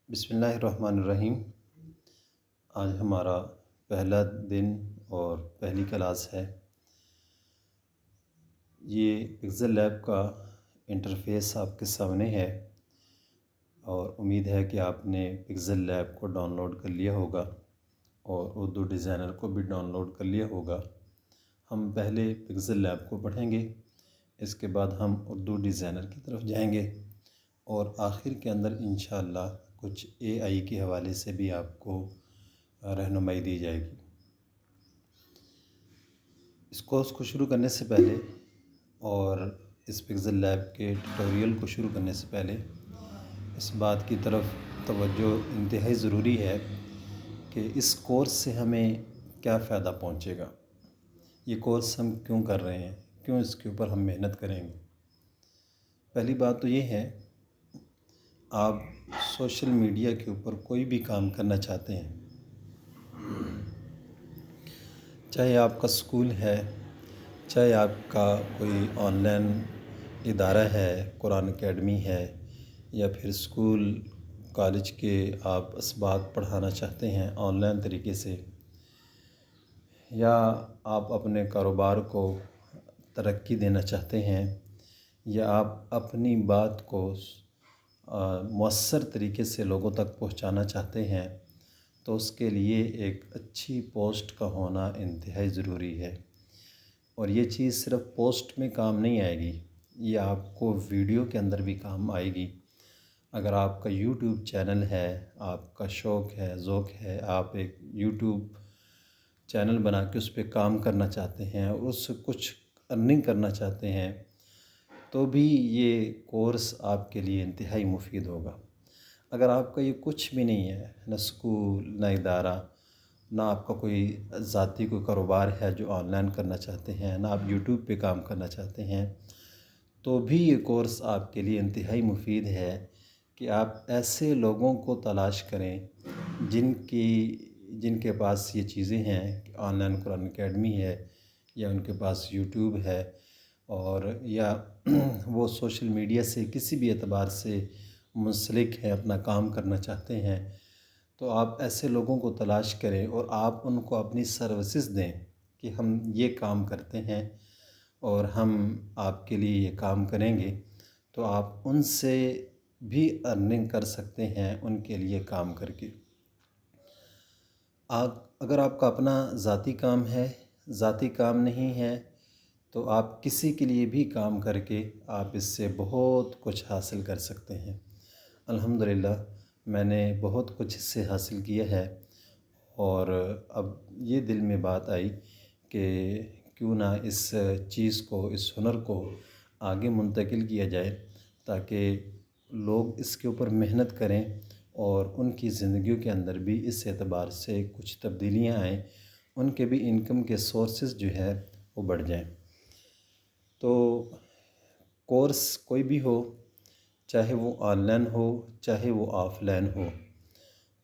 بسم اللہ الرحمن الرحیم۔ آج ہمارا پہلا دن اور پہلی کلاس ہے۔ یہ پکسل لیب کا انٹرفیس آپ کے سامنے ہے اور امید ہے کہ آپ نے پکسل لیب کو ڈاؤن لوڈ کر لیا ہوگا اور اردو ڈیزائنر کو بھی ڈاؤن لوڈ کر لیا ہوگا۔ ہم پہلے پکسل لیب کو پڑھیں گے، اس کے بعد ہم اردو ڈیزائنر کی طرف جائیں گے اور آخر کے اندر انشاءاللہ کچھ اے آئی کے حوالے سے بھی آپ کو رہنمائی دی جائے گی۔ اس کورس کو شروع کرنے سے پہلے اور اس پکسل لیب کے ٹیوٹوریل کو شروع کرنے سے پہلے اس بات کی طرف توجہ انتہائی ضروری ہے کہ اس کورس سے ہمیں کیا فائدہ پہنچے گا، یہ کورس ہم کیوں کر رہے ہیں، کیوں اس کے اوپر ہم محنت کریں گے۔ پہلی بات تو یہ ہے، آپ سوشل میڈیا کے اوپر کوئی بھی کام کرنا چاہتے ہیں، چاہے آپ کا سکول ہے، چاہے آپ کا کوئی آن لائن ادارہ ہے، قرآن اکیڈمی ہے، یا پھر سکول کالج کے آپ اسباق پڑھانا چاہتے ہیں آن لائن طریقے سے، یا آپ اپنے کاروبار کو ترقی دینا چاہتے ہیں، یا آپ اپنی بات کو مؤثر طریقے سے لوگوں تک پہنچانا چاہتے ہیں، تو اس کے لیے ایک اچھی پوسٹ کا ہونا انتہائی ضروری ہے۔ اور یہ چیز صرف پوسٹ میں کام نہیں آئے گی، یہ آپ کو ویڈیو کے اندر بھی کام آئے گی۔ اگر آپ کا یوٹیوب چینل ہے، آپ کا شوق ہے، ذوق ہے، آپ ایک یوٹیوب چینل بنا کے اس پہ کام کرنا چاہتے ہیں اور اس سے کچھ ارننگ کرنا چاہتے ہیں، تو بھی یہ کورس آپ کے لیے انتہائی مفید ہوگا۔ اگر آپ کا یہ کچھ بھی نہیں ہے، نہ سکول، نہ ادارہ، نہ آپ کا کوئی ذاتی کوئی کاروبار ہے جو آن لائن کرنا چاہتے ہیں، نہ آپ یوٹیوب پہ کام کرنا چاہتے ہیں، تو بھی یہ کورس آپ کے لیے انتہائی مفید ہے کہ آپ ایسے لوگوں کو تلاش کریں جن کے پاس یہ چیزیں ہیں، آن لائن قرآن اکیڈمی ہے، یا ان کے پاس یوٹیوب ہے، اور یا وہ سوشل میڈیا سے کسی بھی اعتبار سے منسلک ہیں، اپنا کام کرنا چاہتے ہیں، تو آپ ایسے لوگوں کو تلاش کریں اور آپ ان کو اپنی سروسز دیں کہ ہم یہ کام کرتے ہیں اور ہم آپ کے لیے یہ کام کریں گے، تو آپ ان سے بھی ارننگ کر سکتے ہیں ان کے لیے کام کر کے۔ اگر آپ کا اپنا ذاتی کام ہے، ذاتی کام نہیں ہے، تو آپ کسی کے لیے بھی کام کر کے آپ اس سے بہت کچھ حاصل کر سکتے ہیں۔ الحمدللہ میں نے بہت کچھ اس سے حاصل کیا ہے، اور اب یہ دل میں بات آئی کہ کیوں نہ اس چیز کو، اس ہنر کو آگے منتقل کیا جائے، تاکہ لوگ اس کے اوپر محنت کریں اور ان کی زندگیوں کے اندر بھی اس اعتبار سے کچھ تبدیلیاں آئیں، ان کے بھی انکم کے سورسز جو ہے وہ بڑھ جائیں۔ تو کورس کوئی بھی ہو، چاہے وہ آن لائن ہو، چاہے وہ آف لائن ہو،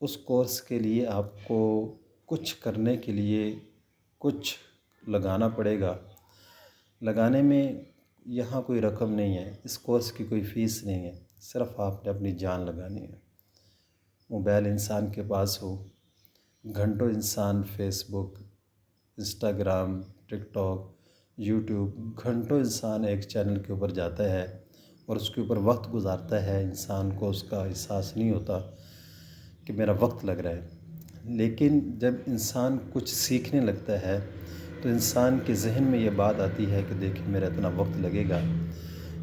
اس کورس کے لیے آپ کو کچھ کرنے کے لیے کچھ لگانا پڑے گا۔ لگانے میں یہاں کوئی رقم نہیں ہے، اس کورس کی کوئی فیس نہیں ہے، صرف آپ نے اپنی جان لگانی ہے۔ موبائل انسان کے پاس ہو، گھنٹوں انسان فیس بک، انسٹاگرام، ٹک ٹاک، یوٹیوب، گھنٹوں انسان ایک چینل کے اوپر جاتا ہے اور اس کے اوپر وقت گزارتا ہے، انسان کو اس کا احساس نہیں ہوتا کہ میرا وقت لگ رہا ہے۔ لیکن جب انسان کچھ سیکھنے لگتا ہے تو انسان کے ذہن میں یہ بات آتی ہے کہ دیکھیں میرا اتنا وقت لگے گا۔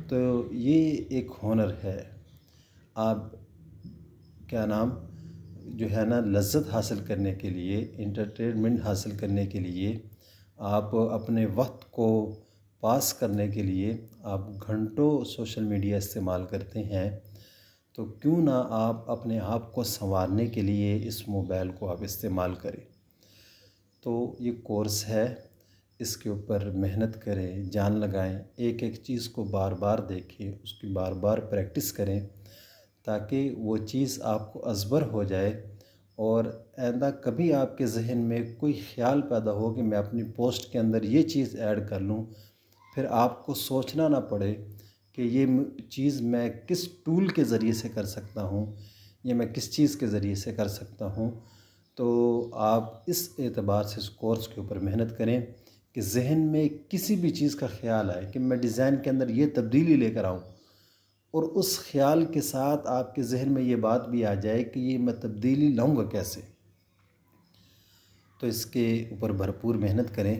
تو یہ ایک ہنر ہے۔ آپ کیا نام جو ہے نا، لذت حاصل کرنے کے لیے، انٹرٹینمنٹ حاصل کرنے کے لیے، آپ اپنے وقت کو پاس کرنے کے لیے آپ گھنٹوں سوشل میڈیا استعمال کرتے ہیں، تو کیوں نہ آپ اپنے آپ کو سنوارنے کے لیے اس موبائل کو آپ استعمال کریں۔ تو یہ کورس ہے، اس کے اوپر محنت کریں، جان لگائیں، ایک ایک چیز کو بار بار دیکھیں، اس کی بار بار پریکٹس کریں، تاکہ وہ چیز آپ کو ازبر ہو جائے، اور آئندہ کبھی آپ کے ذہن میں کوئی خیال پیدا ہو کہ میں اپنی پوسٹ کے اندر یہ چیز ایڈ کر لوں، پھر آپ کو سوچنا نہ پڑے کہ یہ چیز میں کس ٹول کے ذریعے سے کر سکتا ہوں، یہ میں کس چیز کے ذریعے سے کر سکتا ہوں۔ تو آپ اس اعتبار سے اس کورس کے اوپر محنت کریں کہ ذہن میں کسی بھی چیز کا خیال آئے کہ میں ڈیزائن کے اندر یہ تبدیلی لے کر آؤں، اور اس خیال کے ساتھ آپ کے ذہن میں یہ بات بھی آ جائے کہ یہ میں تبدیلی لاؤں گا کیسے، تو اس کے اوپر بھرپور محنت کریں۔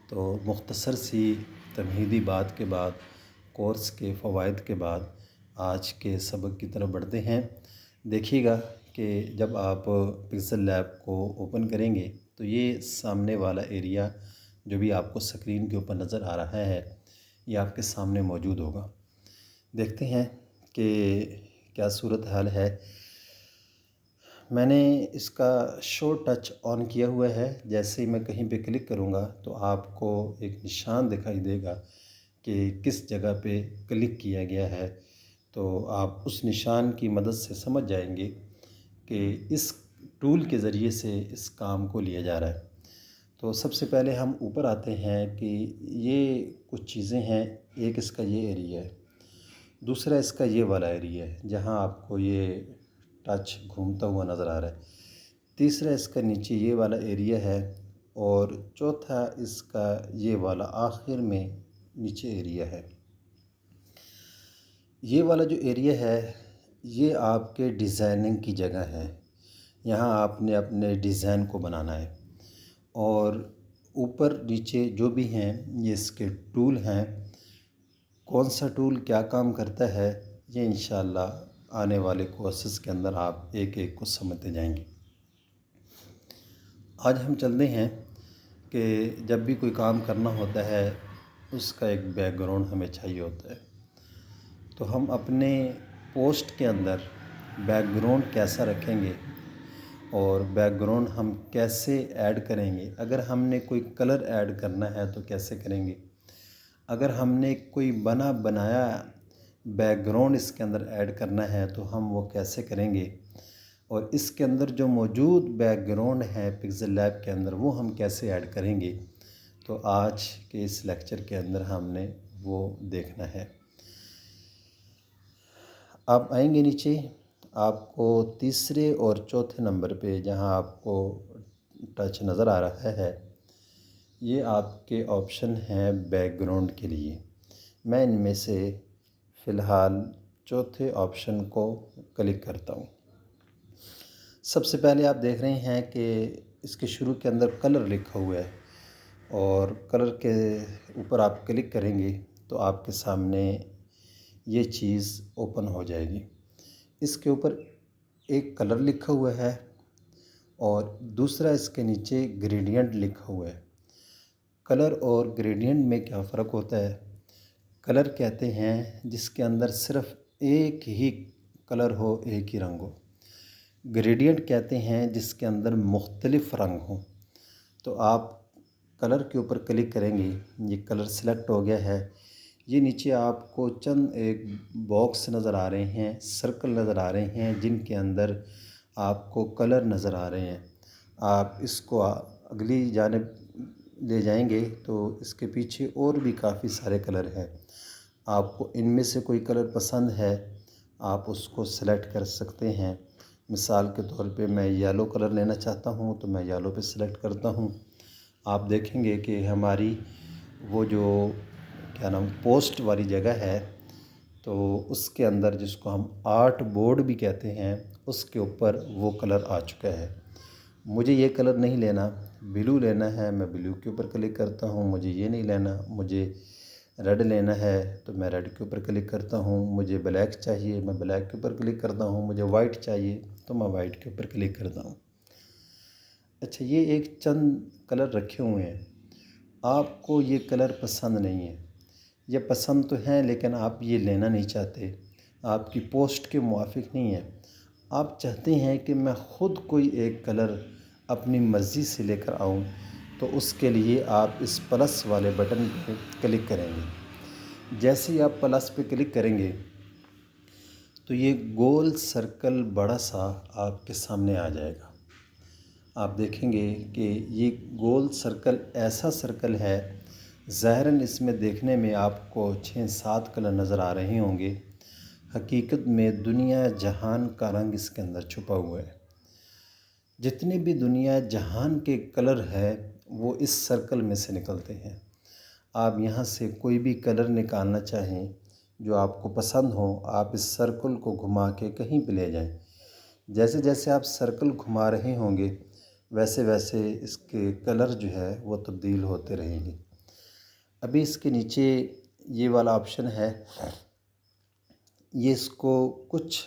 تو مختصر سی تمہیدی بات کے بعد، کورس کے فوائد کے بعد، آج کے سبق کی طرف بڑھتے ہیں۔ دیکھیے گا کہ جب آپ پکسل لیب کو اوپن کریں گے تو یہ سامنے والا ایریا جو بھی آپ کو سکرین کے اوپر نظر آ رہا ہے، یہ آپ کے سامنے موجود ہوگا۔ دیکھتے ہیں کہ کیا صورتحال ہے۔ میں نے اس کا شو ٹچ آن کیا ہوا ہے۔ جیسے ہی میں کہیں پہ کلک کروں گا تو آپ کو ایک نشان دکھائی دے گا کہ کس جگہ پہ کلک کیا گیا ہے، تو آپ اس نشان کی مدد سے سمجھ جائیں گے کہ اس ٹول کے ذریعے سے اس کام کو لیا جا رہا ہے۔ تو سب سے پہلے ہم اوپر آتے ہیں کہ یہ کچھ چیزیں ہیں۔ ایک اس کا یہ ایریا ہے، دوسرا اس کا یہ والا ایریا ہے جہاں آپ کو یہ ٹچ گھومتا ہوا نظر آ رہا ہے، تیسرا اس کا نیچے یہ والا ایریا ہے، اور چوتھا اس کا یہ والا آخر میں نیچے ایریا ہے۔ یہ والا جو ایریا ہے یہ آپ کے ڈیزائننگ کی جگہ ہے، یہاں آپ نے اپنے ڈیزائن کو بنانا ہے، اور اوپر نیچے جو بھی ہیں یہ اس کے ٹول ہیں۔ کون سا ٹول کیا کام کرتا ہے یہ انشاءاللہ آنے والے کورسز کے اندر آپ ایک ایک کو سمجھتے جائیں گے۔ آج ہم چلتے ہیں کہ جب بھی کوئی کام کرنا ہوتا ہے اس کا ایک بیک گراؤنڈ ہمیں چاہیے ہوتا ہے، تو ہم اپنے پوسٹ کے اندر بیک گراؤنڈ کیسا رکھیں گے اور بیک گراؤنڈ ہم کیسے ایڈ کریں گے۔ اگر ہم نے کوئی کلر ایڈ کرنا ہے تو کیسے کریں گے، اگر ہم نے کوئی بنایا بیک گراؤنڈ اس کے اندر ایڈ کرنا ہے تو ہم وہ کیسے کریں گے، اور اس کے اندر جو موجود بیک گراؤنڈ ہے پکسل لیب کے اندر وہ ہم کیسے ایڈ کریں گے، تو آج کے اس لیکچر کے اندر ہم نے وہ دیکھنا ہے۔ آپ آئیں گے نیچے، آپ کو تیسرے اور چوتھے نمبر پہ جہاں آپ کو ٹچ نظر آ رہا ہے یہ آپ کے آپشن ہیں بیک گراؤنڈ کے لیے۔ میں ان میں سے فی الحال چوتھے آپشن کو کلک کرتا ہوں۔ سب سے پہلے آپ دیکھ رہے ہیں کہ اس کے شروع کے اندر کلر لکھا ہوا ہے، اور کلر کے اوپر آپ کلک کریں گے تو آپ کے سامنے یہ چیز اوپن ہو جائے گی۔ اس کے اوپر ایک کلر لکھا ہوا ہے اور دوسرا اس کے نیچے گریڈینٹ لکھا ہوا ہے۔ کلر اور گریڈینٹ میں کیا فرق ہوتا ہے؟ کلر کہتے ہیں جس کے اندر صرف ایک ہی کلر ہو، ایک ہی رنگ ہو۔ گریڈینٹ کہتے ہیں جس کے اندر مختلف رنگ ہوں۔ تو آپ کلر کے اوپر کلک کریں گے، یہ کلر سلیکٹ ہو گیا ہے۔ یہ نیچے آپ کو چند ایک باکس نظر آ رہے ہیں، سرکل نظر آ رہے ہیں جن کے اندر آپ کو کلر نظر آ رہے ہیں۔ آپ اس کو اگلی جانب لے جائیں گے تو اس کے پیچھے اور بھی کافی سارے کلر ہیں۔ آپ کو ان میں سے کوئی کلر پسند ہے آپ اس کو سلیکٹ کر سکتے ہیں۔ مثال کے طور پہ میں یلو کلر لینا چاہتا ہوں تو میں یلو پہ سلیکٹ کرتا ہوں۔ آپ دیکھیں گے کہ ہماری وہ جو کیا نام پوسٹ والی جگہ ہے تو اس کے اندر جس کو ہم آرٹ بورڈ بھی کہتے ہیں اس کے اوپر وہ کلر آ چکا ہے۔ مجھے یہ کلر نہیں لینا، بلو لینا ہے، میں بلو کے اوپر کلک کرتا ہوں۔ مجھے یہ نہیں لینا، مجھے ریڈ لینا ہے تو میں ریڈ کے اوپر کلک کرتا ہوں۔ مجھے بلیک چاہیے، میں بلیک کے اوپر کلک کرتا ہوں۔ مجھے وائٹ چاہیے تو میں وائٹ کے اوپر کلک کرتا ہوں۔ اچھا، یہ ایک چند کلر رکھے ہوئے ہیں، آپ کو یہ کلر پسند نہیں ہے، یہ پسند تو ہیں لیکن آپ یہ لینا نہیں چاہتے، آپ کی پوسٹ کے موافق نہیں ہے، آپ چاہتے ہیں کہ میں خود کوئی ایک کلر اپنی مرضی سے لے کر آؤں، تو اس کے لیے آپ اس پلس والے بٹن پہ کلک کریں گے۔ جیسے ہی آپ پلس پہ کلک کریں گے تو یہ گول سرکل بڑا سا آپ کے سامنے آ جائے گا۔ آپ دیکھیں گے کہ یہ گول سرکل ایسا سرکل ہے، ظاہراً اس میں دیکھنے میں آپ کو 6-7 کلر نظر آ رہے ہوں گے، حقیقت میں دنیا جہان کا رنگ اس کے اندر چھپا ہوا ہے۔ جتنے بھی دنیا جہان کے کلر ہے وہ اس سرکل میں سے نکلتے ہیں۔ آپ یہاں سے کوئی بھی کلر نکالنا چاہیں جو آپ کو پسند ہو، آپ اس سرکل کو گھما کے کہیں پہ لے جائیں۔ جیسے جیسے آپ سرکل گھما رہے ہوں گے ویسے ویسے اس کے کلر جو ہے وہ تبدیل ہوتے رہیں گے۔ ابھی اس کے نیچے یہ والا آپشن ہے، یہ اس کو کچھ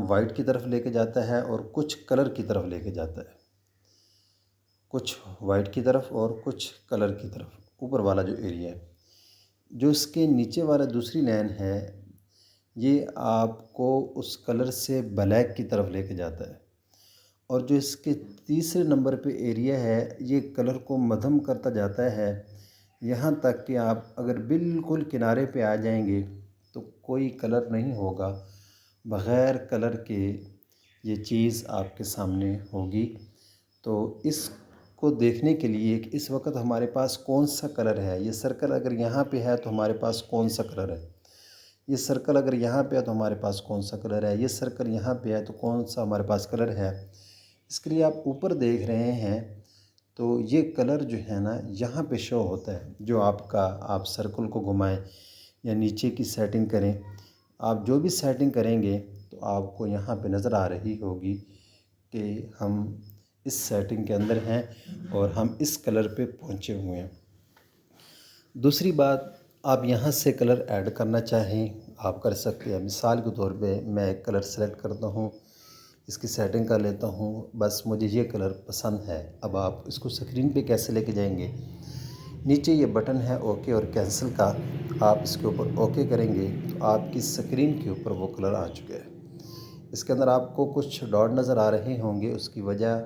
وائٹ کی طرف لے کے جاتا ہے اور کچھ کلر کی طرف لے کے جاتا ہے، کچھ وائٹ کی طرف اور کچھ کلر کی طرف۔ اوپر والا جو ایریا ہے، جو اس کے نیچے والا دوسری لائن ہے، یہ آپ کو اس کلر سے بلیک کی طرف لے کے جاتا ہے، اور جو اس کے تیسرے نمبر پہ ایریا ہے یہ کلر کو مدھم کرتا جاتا ہے، یہاں تک کہ آپ اگر بالکل کنارے پہ آ جائیں گے تو کوئی کلر نہیں ہوگا، بغیر کلر کے یہ چیز آپ کے سامنے ہوگی۔ تو اس کو دیکھنے کے لیے کہ اس وقت ہمارے پاس کون سا کلر ہے، یہ سرکل اگر یہاں پہ ہے تو ہمارے پاس کون سا کلر ہے، یہ سرکل اگر یہاں پہ ہے تو ہمارے پاس کون سا کلر ہے، یہ سرکل یہاں پہ ہے تو کون سا ہمارے پاس کلر ہے۔ اس کے لیے آپ اوپر دیکھ رہے ہیں تو یہ کلر جو ہے نا یہاں پہ شو ہوتا ہے، جو آپ سرکل کو گھمائیں یا نیچے کی سیٹنگ کریں، آپ جو بھی سیٹنگ کریں گے تو آپ کو یہاں پہ نظر آ رہی ہوگی کہ ہم اس سیٹنگ کے اندر ہیں اور ہم اس کلر پہ پہنچے ہوئے ہیں۔ دوسری بات، آپ یہاں سے کلر ایڈ کرنا چاہیں آپ کر سکتے ہیں۔ مثال کے طور پہ میں ایک کلر سلیکٹ کرتا ہوں، اس کی سیٹنگ کر لیتا ہوں، بس مجھے یہ کلر پسند ہے۔ اب آپ اس کو اسکرین پہ کیسے لے کے جائیں گے؟ نیچے یہ بٹن ہے اوکے اور کینسل کا، آپ اس کے اوپر اوکے کریں گے تو آپ کی اسکرین کے اوپر وہ کلر آ چکا ہے۔ اس کے اندر آپ کو کچھ ڈاٹ نظر آ رہے ہوں گے، اس کی وجہ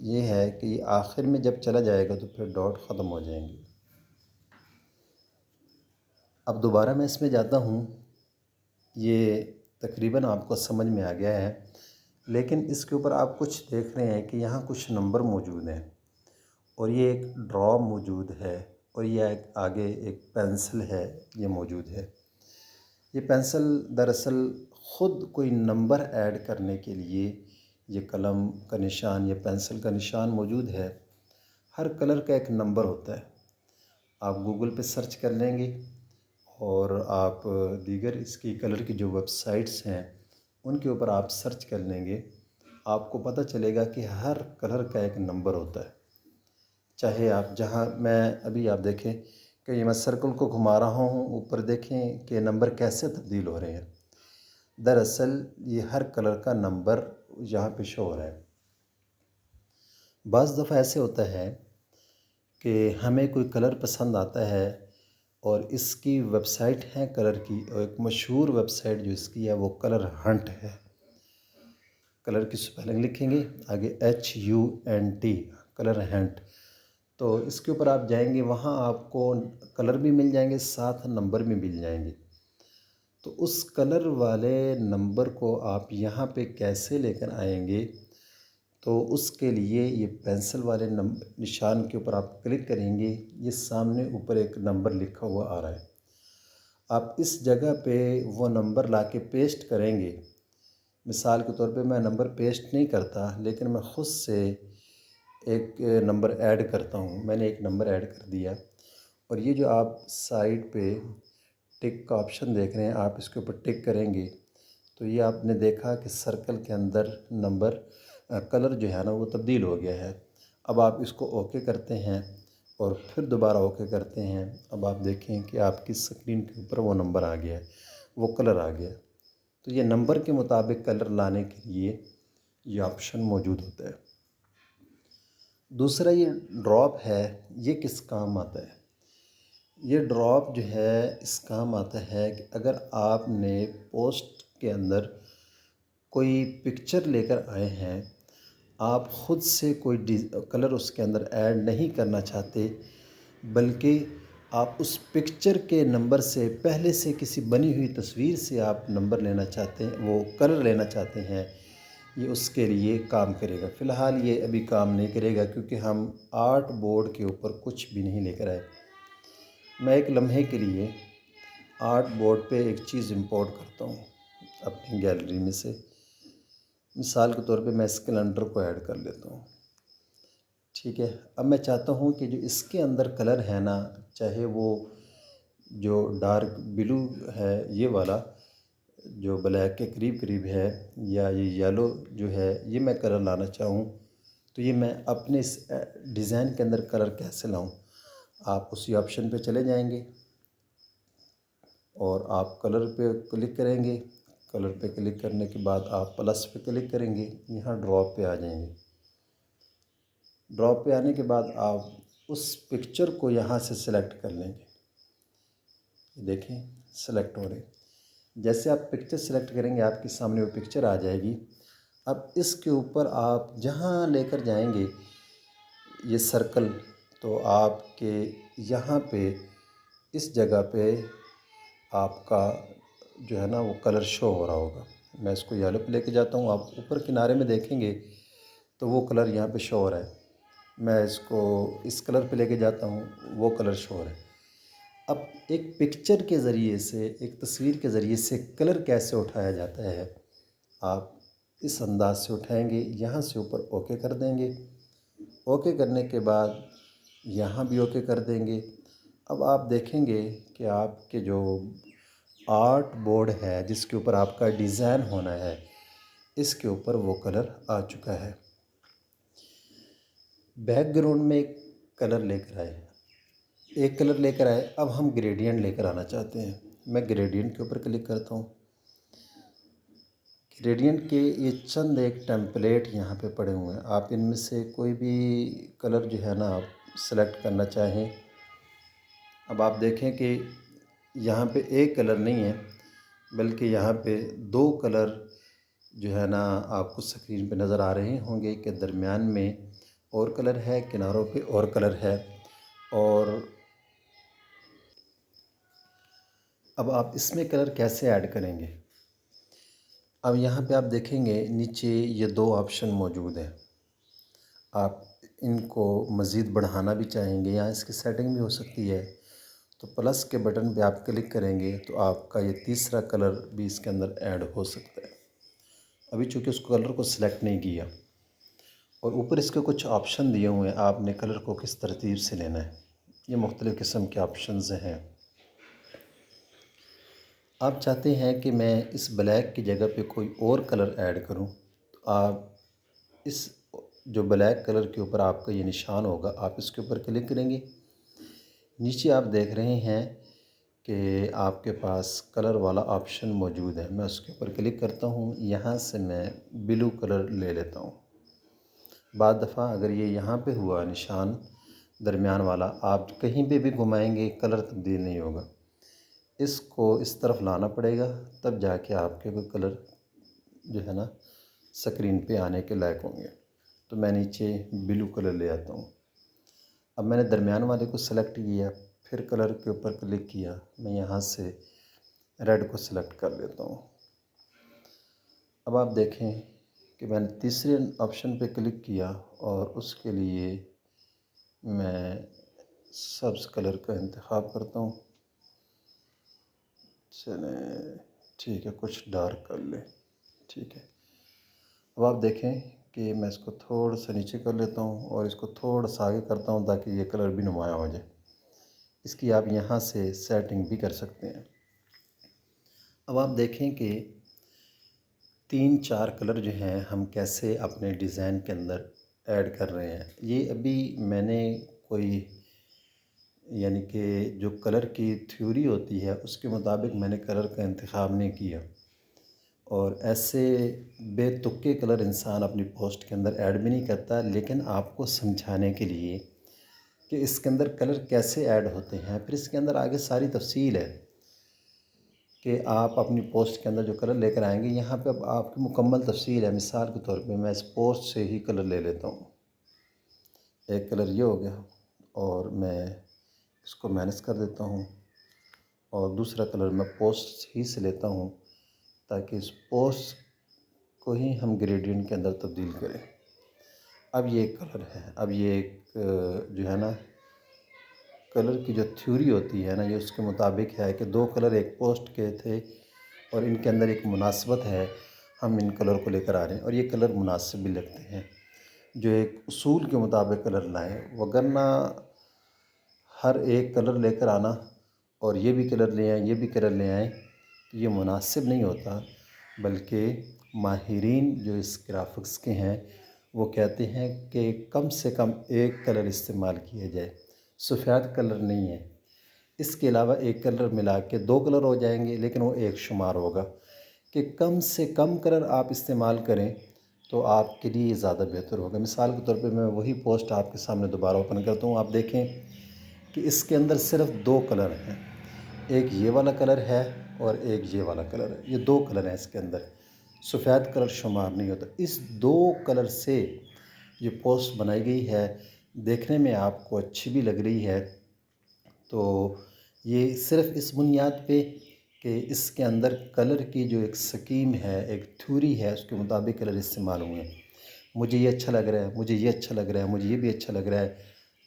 یہ ہے کہ یہ آخر میں جب چلا جائے گا تو پھر ڈاٹ ختم ہو جائیں گے۔ اب دوبارہ میں اس میں جاتا ہوں، یہ تقریباً آپ کو سمجھ میں آ گیا ہے، لیکن اس کے اوپر آپ کچھ دیکھ رہے ہیں کہ یہاں کچھ نمبر موجود ہیں اور یہ ایک ڈرا موجود ہے اور یہ ایک آگے ایک پینسل ہے یہ موجود ہے۔ یہ پینسل دراصل خود کوئی نمبر ایڈ کرنے کے لیے یہ قلم کا نشان یا پینسل کا نشان موجود ہے۔ ہر کلر کا ایک نمبر ہوتا ہے، آپ گوگل پہ سرچ کر لیں گے اور آپ دیگر اس کی کلر کی جو ویب سائٹس ہیں ان کے اوپر آپ سرچ کر لیں گے، آپ کو پتہ چلے گا کہ ہر کلر کا ایک نمبر ہوتا ہے۔ چاہے آپ جہاں ابھی آپ دیکھیں کہ یہ میں سرکل کو گھما رہا ہوں، اوپر دیکھیں کہ نمبر کیسے تبدیل ہو رہے ہیں۔ دراصل یہ ہر کلر کا نمبر یہاں پہ شو ہو رہا ہے۔ بعض دفعہ ایسے ہوتا ہے کہ ہمیں کوئی کلر پسند آتا ہے اور اس کی ویب سائٹ ہے کلر کی، اور ایک مشہور ویب سائٹ جو اس کی ہے وہ کلر ہنٹ ہے۔ کلر کی سپیلنگ لکھیں گے آگے HUNT، کلر ہنٹ، تو اس کے اوپر آپ جائیں گے، وہاں آپ کو کلر بھی مل جائیں گے، ساتھ نمبر بھی مل جائیں گے۔ تو اس کلر والے نمبر کو آپ یہاں پہ کیسے لے کر آئیں گے؟ تو اس کے لیے یہ پینسل والے نشان کے اوپر آپ کلک کریں گے، یہ سامنے اوپر ایک نمبر لکھا ہوا آ رہا ہے، آپ اس جگہ پہ وہ نمبر لا کے پیسٹ کریں گے۔ مثال کے طور پہ میں نمبر پیسٹ نہیں کرتا، لیکن میں خود سے ایک نمبر ایڈ کرتا ہوں۔ میں نے ایک نمبر ایڈ کر دیا، اور یہ جو آپ سائڈ پہ ٹک کا آپشن دیکھ رہے ہیں، آپ اس کے اوپر ٹک کریں گے تو یہ آپ نے دیکھا کہ سرکل کے اندر کلر جو ہے نا وہ تبدیل ہو گیا ہے۔ اب آپ اس کو اوکے کرتے ہیں اور پھر دوبارہ اوکے کرتے ہیں، اب آپ دیکھیں کہ آپ کی اسکرین کے اوپر وہ نمبر آ گیا ہے، وہ کلر آ گیا ہے۔ تو یہ نمبر کے مطابق کلر لانے کے لیے یہ آپشن موجود ہوتا ہے۔ دوسرا یہ ڈراپ ہے، یہ کس کام آتا ہے؟ یہ ڈراپ جو ہے اس کام آتا ہے کہ اگر آپ نے پوسٹ کے اندر کوئی پکچر لے کر آئے ہیں، آپ خود سے کوئی کلر اس کے اندر ایڈ نہیں کرنا چاہتے، بلکہ آپ اس پکچر کے نمبر سے پہلے سے کسی بنی ہوئی تصویر سے آپ نمبر لینا چاہتے ہیں، وہ کلر لینا چاہتے ہیں، یہ اس کے لیے کام کرے گا۔ فی الحال یہ ابھی کام نہیں کرے گا کیونکہ ہم آرٹ بورڈ کے اوپر کچھ بھی نہیں لے کر آئے۔ میں ایک لمحے کے لیے آرٹ بورڈ پہ ایک چیز امپورٹ کرتا ہوں اپنی گیلری میں سے. مثال کے طور پہ میں اس کیلنڈر کو ایڈ کر لیتا ہوں. ٹھیک ہے. اب میں چاہتا ہوں کہ جو اس کے اندر کلر ہے نا، چاہے وہ جو ڈارک بلو ہے یہ والا جو بلیک کے قریب قریب ہے، یا یہ یلو جو ہے، یہ میں کلر لانا چاہوں تو یہ میں اپنے اس ڈیزائن کے اندر کلر کیسے لاؤں؟ آپ اسی آپشن پہ چلے جائیں گے اور آپ کلر پہ کلک کریں گے. کلر پہ کلک کرنے کے بعد آپ پلس پہ کلک کریں گے، یہاں ڈراپ پہ آ جائیں گے. ڈراپ پہ آنے کے بعد آپ اس پکچر کو یہاں سے سلیکٹ کر لیں گے. دیکھیں سلیکٹ ہو رہے. جیسے آپ پکچر سلیکٹ کریں گے آپ کے سامنے وہ پکچر آ جائے گی. اب اس کے اوپر آپ جہاں لے کر جائیں گے یہ سرکل، تو آپ کے یہاں پہ اس جگہ پہ آپ کا جو ہے نا وہ کلر شو ہو رہا ہوگا. میں اس کو یلو پہ لے کے جاتا ہوں. آپ اوپر کنارے میں دیکھیں گے تو وہ کلر یہاں پہ شو ہو رہا ہے. میں اس کو اس کلر پہ لے کے جاتا ہوں، وہ کلر شو ہو رہا ہے. اب ایک پکچر کے ذریعے سے، ایک تصویر کے ذریعے سے کلر کیسے اٹھایا جاتا ہے، آپ اس انداز سے اٹھائیں گے. یہاں سے اوپر اوکے کر دیں گے. اوکے کرنے کے بعد یہاں بھی اوکے کر دیں گے. اب آپ دیکھیں گے کہ آپ کے جو آرٹ بورڈ ہے جس کے اوپر آپ کا ڈیزائن ہونا ہے، اس کے اوپر وہ کلر آ چکا ہے. بیک گراؤنڈ میں ایک کلر لے کر آئے، ایک کلر لے کر آئے. اب ہم گریڈینٹ لے کر آنا چاہتے ہیں. میں گریڈینٹ کے اوپر کلک کرتا ہوں. گریڈینٹ کے یہ چند ایک ٹیمپلیٹ یہاں پہ پڑے ہوئے ہیں. آپ ان میں سے کوئی بھی کلر جو ہے نا آپ سلیکٹ کرنا چاہیں. اب آپ دیکھیں کہ یہاں پہ ایک کلر نہیں ہے بلکہ یہاں پہ دو کلر جو ہے نا آپ کو اسکرین پہ نظر آ رہے ہوں گے کہ درمیان میں اور کلر ہے، کناروں پہ اور کلر ہے. اور اب آپ اس میں کلر کیسے ایڈ کریں گے؟ اب یہاں پہ آپ دیکھیں گے نیچے یہ دو آپشن موجود ہیں. آپ ان کو مزید بڑھانا بھی چاہیں گے یا اس کی سیٹنگ بھی ہو سکتی ہے، تو پلس کے بٹن پہ آپ کلک کریں گے تو آپ کا یہ تیسرا کلر بھی اس کے اندر ایڈ ہو سکتا ہے. ابھی چونکہ اس کلر کو سلیکٹ نہیں کیا. اور اوپر اس کے کچھ آپشن دیے ہوئے ہیں، آپ نے کلر کو کس ترتیب سے لینا ہے. یہ مختلف قسم کے آپشنز ہیں. آپ چاہتے ہیں کہ میں اس بلیک کی جگہ پہ کوئی اور کلر ایڈ کروں، تو آپ اس جو بلیک کلر کے اوپر آپ کا یہ نشان ہوگا، آپ اس کے اوپر کلک کریں گے. نیچے آپ دیکھ رہے ہیں کہ آپ کے پاس کلر والا آپشن موجود ہے. میں اس کے اوپر کلک کرتا ہوں. یہاں سے میں بلو کلر لے لیتا ہوں. بعض دفعہ اگر یہ یہاں پہ ہوا نشان درمیان والا، آپ کہیں پہ بھی گھمائیں گے کلر تبدیل نہیں ہوگا. اس کو اس طرف لانا پڑے گا تب جا کے آپ کے کوئی کلر جو ہے نا سکرین پہ آنے کے لائق ہوں گے. تو میں نیچے بلو کلر لے آتا ہوں. اب میں نے درمیان والے کو سلیکٹ کیا، پھر کلر کے اوپر کلک کیا. میں یہاں سے ریڈ کو سلیکٹ کر لیتا ہوں. اب آپ دیکھیں کہ میں نے تیسرے آپشن پہ کلک کیا اور اس کے لیے میں سبز کلر کا انتخاب کرتا ہوں. چلیں ٹھیک ہے، کچھ ڈارک کر لیں. ٹھیک ہے. اب آپ دیکھیں کہ میں اس کو تھوڑا سا نیچے کر لیتا ہوں اور اس کو تھوڑا سا آگے کرتا ہوں تاکہ یہ کلر بھی نمایاں ہو جائے. اس کی آپ یہاں سے سیٹنگ بھی کر سکتے ہیں. اب آپ دیکھیں کہ 3-4 کلر جو ہیں ہم کیسے اپنے ڈیزائن کے اندر ایڈ کر رہے ہیں. یہ ابھی میں نے کوئی یعنی کہ جو کلر کی تھیوری ہوتی ہے اس کے مطابق میں نے کلر کا انتخاب نہیں کیا. اور ایسے بے تکے کلر انسان اپنی پوسٹ کے اندر ایڈ بھی نہیں کرتا. لیکن آپ کو سمجھانے کے لیے کہ اس کے اندر کلر کیسے ایڈ ہوتے ہیں، پھر اس کے اندر آگے ساری تفصیل ہے کہ آپ اپنی پوسٹ کے اندر جو کلر لے کر آئیں گے یہاں پہ اب آپ کی مکمل تفصیل ہے. مثال کے طور پہ میں اس پوسٹ سے ہی کلر لے لیتا ہوں. ایک کلر یہ ہو گیا اور میں اس کو مائنس کر دیتا ہوں اور دوسرا کلر میں پوسٹ ہی سے لیتا ہوں تاکہ اس پوسٹ کو ہی ہم گریڈینٹ کے اندر تبدیل کریں. اب یہ ایک کلر ہے. اب یہ ایک جو ہے نا کلر کی جو تھیوری ہوتی ہے نا، یہ اس کے مطابق ہے کہ 2 کلر ایک پوسٹ کے تھے اور ان کے اندر ایک مناسبت ہے، ہم ان کلر کو لے کر آ رہے ہیں اور یہ کلر مناسب بھی لگتے ہیں، جو ایک اصول کے مطابق کلر لائیں، وگرنہ ہر ایک کلر لے کر آنا اور یہ بھی کلر لے آئیں، یہ بھی کلر لے آئیں، تو یہ مناسب نہیں ہوتا، بلکہ ماہرین جو اس گرافکس کے ہیں وہ کہتے ہیں کہ کم سے کم ایک کلر استعمال کیا جائے، سفید کلر نہیں ہے، اس کے علاوہ ایک کلر ملا کے 2 کلر ہو جائیں گے، لیکن وہ ایک شمار ہوگا کہ کم سے کم کلر آپ استعمال کریں تو آپ کے لیے زیادہ بہتر ہوگا۔ مثال کے طور پہ میں وہی پوسٹ آپ کے سامنے دوبارہ اوپن کرتا ہوں، آپ دیکھیں کہ اس کے اندر صرف 2 کلر ہیں، ایک یہ والا کلر ہے اور ایک یہ والا کلر ہے، یہ 2 کلر ہیں اس کے اندر، سفید کلر شمار نہیں ہوتا۔ اس 2 کلر سے یہ پوسٹ بنائی گئی ہے، دیکھنے میں آپ کو اچھی بھی لگ رہی ہے، تو یہ صرف اس بنیاد پہ کہ اس کے اندر کلر کی جو ایک سکیم ہے، ایک تھیوری ہے، اس کے مطابق کلر استعمال ہوئے ہیں۔ مجھے یہ اچھا لگ رہا ہے، مجھے یہ اچھا لگ رہا ہے، مجھے یہ بھی اچھا لگ رہا ہے،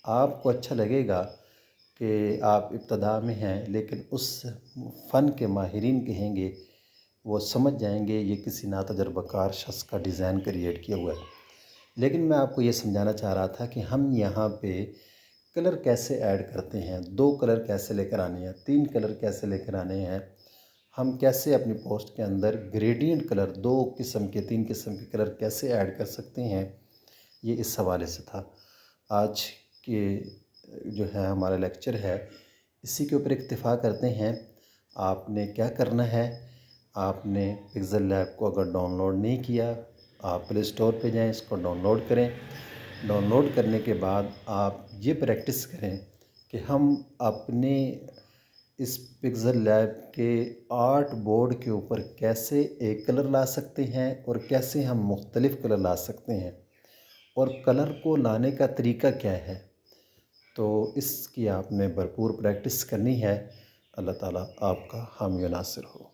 آپ کو اچھا لگے گا کہ آپ ابتدا میں ہیں، لیکن اس فن کے ماہرین کہیں گے، وہ سمجھ جائیں گے یہ کسی ناتجربہ کار شخص کا ڈیزائن کریٹ کیا ہوا ہے۔ لیکن میں آپ کو یہ سمجھانا چاہ رہا تھا کہ ہم یہاں پہ کلر کیسے ایڈ کرتے ہیں، 2 کلر کیسے لے کر آنے ہیں، 3 کلر کیسے لے کر آنے ہیں، ہم کیسے اپنی پوسٹ کے اندر گریڈینٹ کلر 2 قسم کے 3 قسم کے کلر کیسے ایڈ کر سکتے ہیں، یہ اس حوالے سے تھا۔ آج کے جو ہے ہمارا لیکچر ہے، اسی کے اوپر اکتفا کرتے ہیں۔ آپ نے کیا کرنا ہے، آپ نے پکسل لیب کو اگر ڈاؤن لوڈ نہیں کیا، آپ پلے اسٹور پہ جائیں، اس کو ڈاؤن لوڈ کریں۔ ڈاؤن لوڈ کرنے کے بعد آپ یہ پریکٹس کریں کہ ہم اپنے اس پکسل لیب کے آرٹ بورڈ کے اوپر کیسے ایک کلر لا سکتے ہیں اور کیسے ہم مختلف کلر لا سکتے ہیں، اور کلر کو لانے کا طریقہ کیا ہے، تو اس کی آپ نے بھرپور پریکٹس کرنی ہے۔ اللہ تعالیٰ آپ کا حامی و ناصر ہو۔